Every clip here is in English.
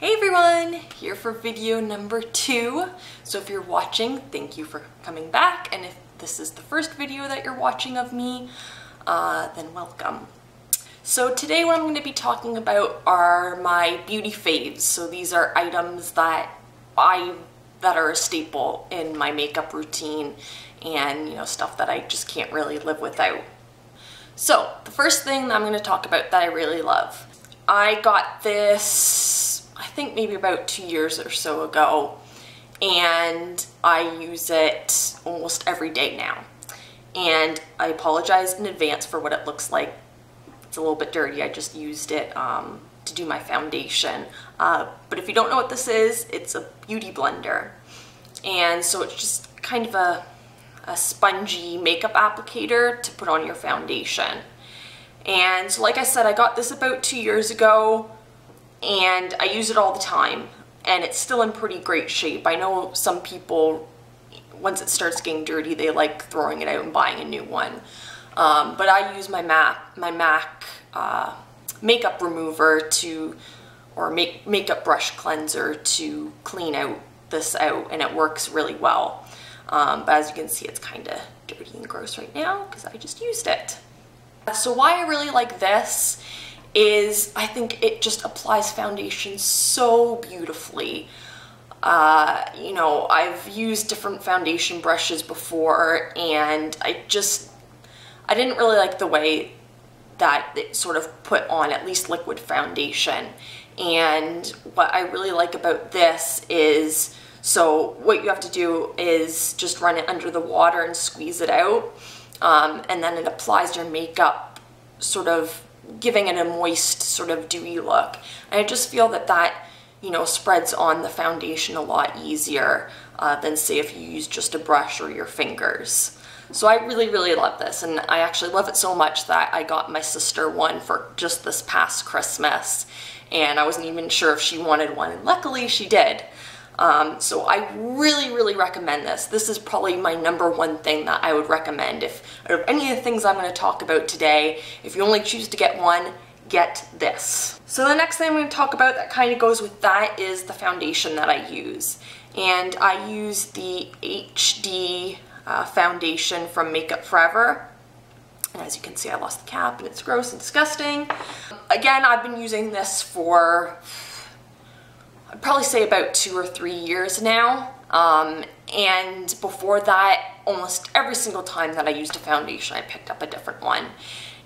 Hey everyone, here for video number 2. So if you're watching, thank you for coming back, and if this is the first video that you're watching of me, then welcome. So today what I'm going to be talking about are my beauty faves. So these are items that are a staple in my makeup routine, and stuff that I just can't really live without. So the first thing that I'm going to talk about that I really love, I got this I think maybe about 2 years or so ago, and I use it almost every day now. And I apologize in advance for what it looks like. It's a little bit dirty. I just used it to do my foundation. But if you don't know what this is, it's a beauty blender. And so it's just kind of a spongy makeup applicator to put on your foundation. And so like I said, I got this about 2 years ago, and I use it all the time, and it's still in pretty great shape. I know some people, once it starts getting dirty, they like throwing it out and buying a new one. But I use my MAC makeup remover or makeup brush cleanser to clean this out, and it works really well. But as you can see, it's kind of dirty and gross right now because I just used it. So why I really like this is I think it just applies foundation so beautifully. I've used different foundation brushes before, and I didn't really like the way that it sort of put on at least liquid foundation. And what I really like about this is, so what you have to do is just run it under the water and squeeze it out, and then it applies your makeup, sort of giving it a moist, sort of dewy look. And I just feel that spreads on the foundation a lot easier than, say, if you use just a brush or your fingers. So I really, really love this, and I actually love it so much that I got my sister one for just this past Christmas, and I wasn't even sure if she wanted one, and luckily she did. So I really, really recommend this. This is probably my #1 thing that I would recommend. If out of any of the things I'm going to talk about today, if you only choose to get one, get this. So the next thing I'm going to talk about that kind of goes with that is the foundation that I use. And I use the HD foundation from Makeup Forever. And as you can see, I lost the cap and it's gross and disgusting. Again, I've been using this for, I'd probably say about 2 or 3 years now. And before that, almost every single time that I used a foundation, I picked up a different one.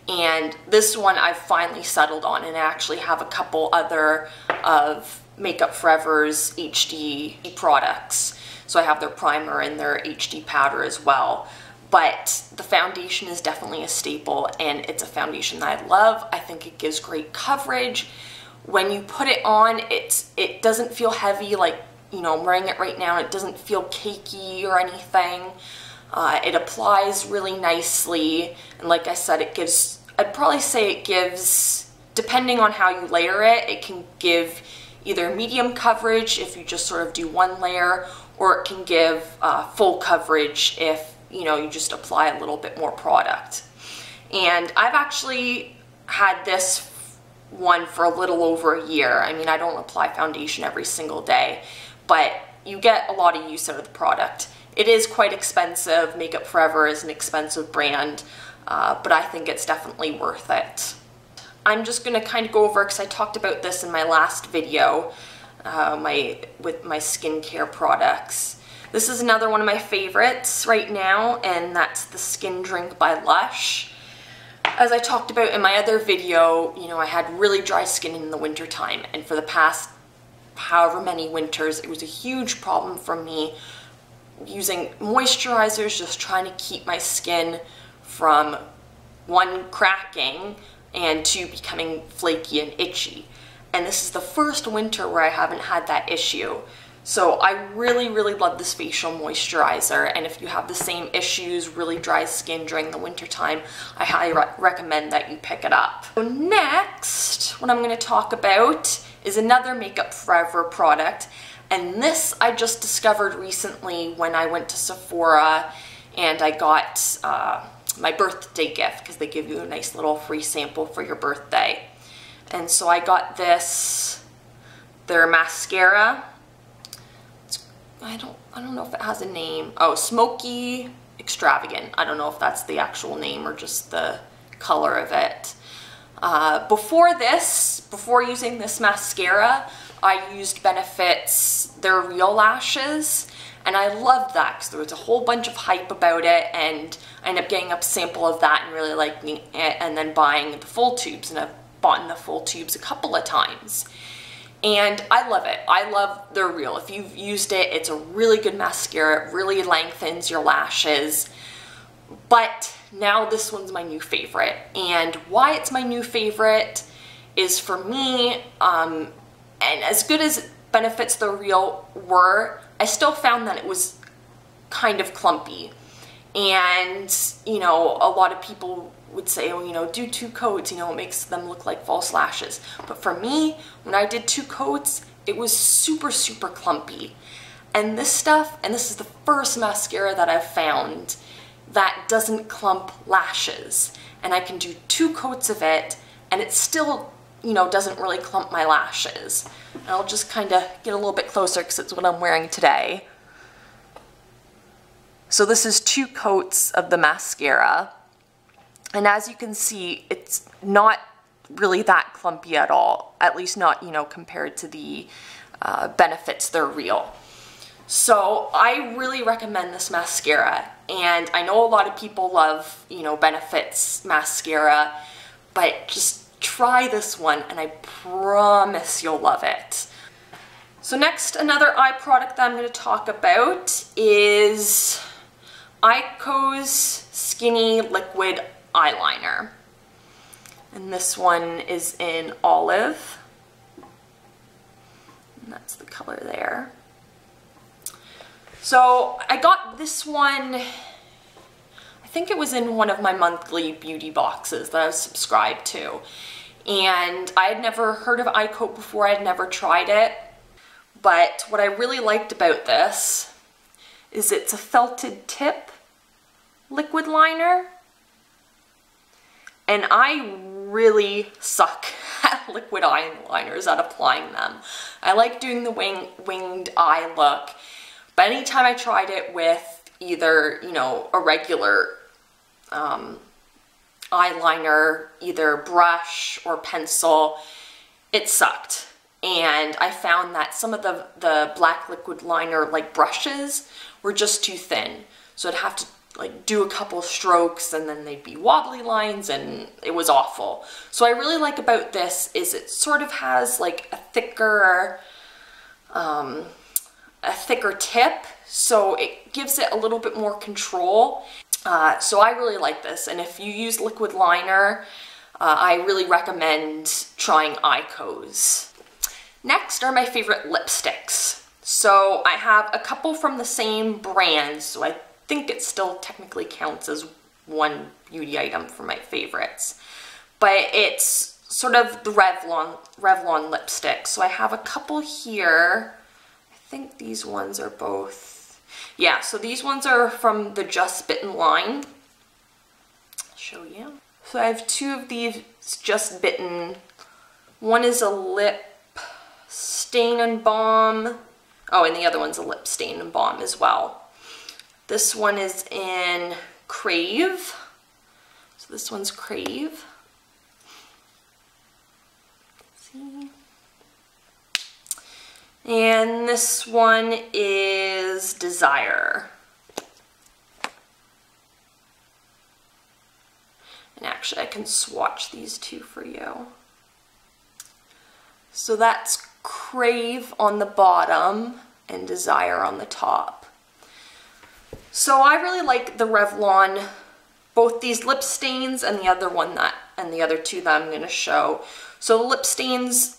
And this one I've finally settled on, and I actually have a couple other of Makeup Forever's HD products. So I have their primer and their HD powder as well. But the foundation is definitely a staple, and it's a foundation that I love. I think it gives great coverage. When you put it on, it doesn't feel heavy, like, I'm wearing it right now, and it doesn't feel cakey or anything. It applies really nicely, and like I said, I'd probably say it gives, depending on how you layer it, it can give either medium coverage if you just sort of do one layer, or it can give full coverage if, you just apply a little bit more product. And I've actually had this one for a little over a year. I mean, I don't apply foundation every single day, but you get a lot of use out of the product. It is quite expensive. Makeup Forever is an expensive brand, but I think it's definitely worth it. I'm just going to kind of go over, because I talked about this in my last video, with my skincare products. This is another one of my favorites right now, and that's the Skin Drink by Lush. As I talked about in my other video, I had really dry skin in the winter time, and for the past however many winters, it was a huge problem for me using moisturizers, just trying to keep my skin from, 1, cracking, and 2, becoming flaky and itchy. And this is the first winter where I haven't had that issue. So I really, really love this facial moisturizer, and if you have the same issues, really dry skin during the winter time, I highly recommend that you pick it up. So next, what I'm going to talk about is another Makeup Forever product, and this I just discovered recently when I went to Sephora and I got my birthday gift, because they give you a nice little free sample for your birthday. And so I got this their mascara. I don't know if it has a name. Oh, Smoky Extravagant. I don't know if that's the actual name or just the color of it. Before using this mascara, I used Benefit's Their Real Lashes, and I loved that because there was a whole bunch of hype about it, and I ended up getting a sample of that and really liking it, and then buying the full tubes, and I've bought the full tubes a couple of times. And I love it. I love Their Real. If you've used it, it's a really good mascara. It really lengthens your lashes. But now this one's my new favorite. And why it's my new favorite is, for me, and as good as Benefit's Their Real were, I still found that it was kind of clumpy. And, you know, a lot of people would say, oh, you know, do 2 coats, you know, it makes them look like false lashes. But for me, when I did 2 coats, it was super, super clumpy. And this stuff, and this is the first mascara that I've found that doesn't clump lashes. And I can do 2 coats of it, and it still, you know, doesn't really clump my lashes. And I'll just kind of get a little bit closer because it's what I'm wearing today. So this is 2 coats of the mascara. And as you can see, it's not really that clumpy at all, at least not, you know, compared to the Benefit's Their Real. So I really recommend this mascara, and I know a lot of people love, you know, Benefit's mascara, but just try this one and I promise you'll love it. So next, another eye product that I'm going to talk about is Ico's Skinny Liquid Eyeliner, and this one is in Olive, and that's the color there. So I got this one, I think it was in one of my monthly beauty boxes that I was subscribed to, and I had never heard of Ico before. I had never tried it, but what I really liked about this is it's a felted tip liquid liner. And I really suck at liquid eyeliners, at applying them. I like doing the winged eye look, but anytime I tried it with either, you know, a regular eyeliner, either brush or pencil, it sucked. And I found that some of the black liquid liner like brushes were just too thin. So I'd have to like do a couple strokes and then they'd be wobbly lines, and it was awful. So what I really like about this is it sort of has like a thicker tip, so it gives it a little bit more control. So I really like this, and if you use liquid liner, I really recommend trying Ico's. Next are my favorite lipsticks. So I have a couple from the same brand, so I think it still technically counts as one beauty item for my favorites. But it's sort of the Revlon lipstick. So I have a couple here. I think these ones are both, yeah, so these ones are from the Just Bitten line. I'll show you. So I have 2 of these Just Bitten. One is a lip stain and balm. Oh, and the other one's a lip stain and balm as well. This one is in Crave. So this one's Crave. Let's see. And this one is Desire. And actually I can swatch these 2 for you. So that's Crave on the bottom and Desire on the top. So I really like the Revlon, both these lip stains and the other 2 that I'm going to show. So the lip stains,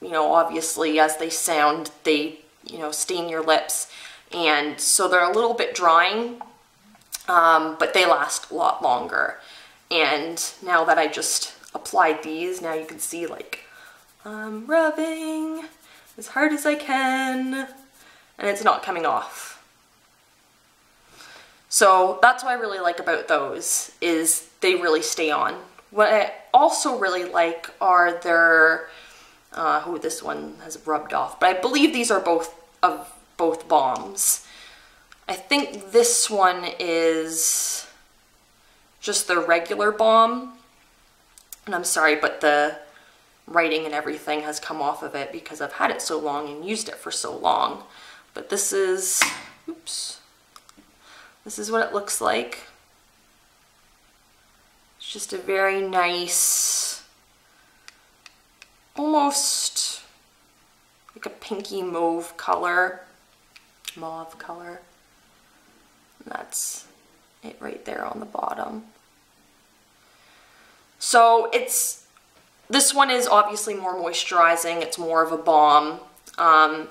you know, obviously as they sound, they, you know, stain your lips, and so they're a little bit drying, but they last a lot longer. And now that I just applied these, now you can see like I'm rubbing as hard as I can, and it's not coming off. So that's what I really like about those, is they really stay on. What I also really like are their Oh, this one has rubbed off, but I believe these are both balms. I think this one is just the regular balm, and I'm sorry, but the writing and everything has come off of it because I've had it so long and used it for so long. But this is, oops, this is what it looks like. It's just a very nice, almost like a pinky mauve color. And that's it right there on the bottom. So this one is obviously more moisturizing. It's more of a balm. And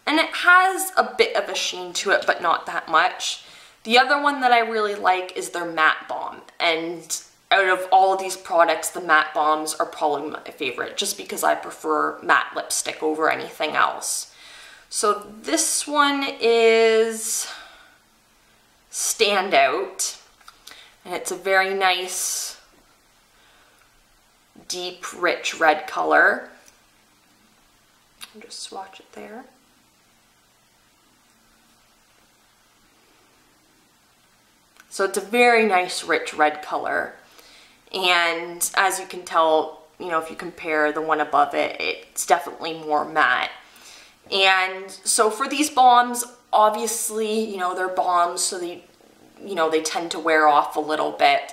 it has a bit of a sheen to it, but not that much. The other one that I really like is their matte balm. And out of all of these products, the matte balms are probably my favorite, just because I prefer matte lipstick over anything else. So this one is Standout, and it's a very nice, deep, rich red color. I'll just swatch it there. So it's a very nice, rich red color. And as you can tell, you know, if you compare the one above it, it's definitely more matte. And so for these balms, obviously, you know, they're balms, so they, you know, they tend to wear off a little bit,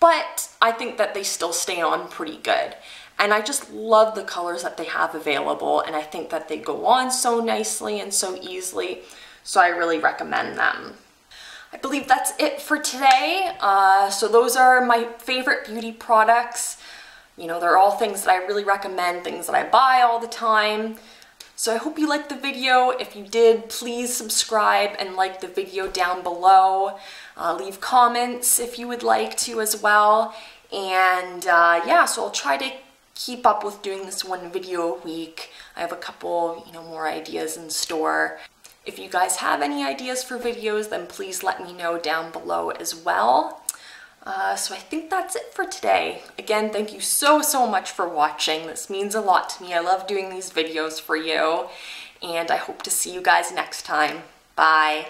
but I think that they still stay on pretty good. And I just love the colors that they have available, and I think that they go on so nicely and so easily, so I really recommend them. I believe that's it for today. So those are my favorite beauty products. You know, they're all things that I really recommend, things that I buy all the time. So I hope you liked the video. If you did, please subscribe and like the video down below. Leave comments if you would like to as well. And yeah, so I'll try to keep up with doing this one video a week. I have a couple, you know, more ideas in store. If you guys have any ideas for videos, then please let me know down below as well. So I think that's it for today. Again, thank you so much for watching. This means a lot to me. I love doing these videos for you, and I hope to see you guys next time. Bye.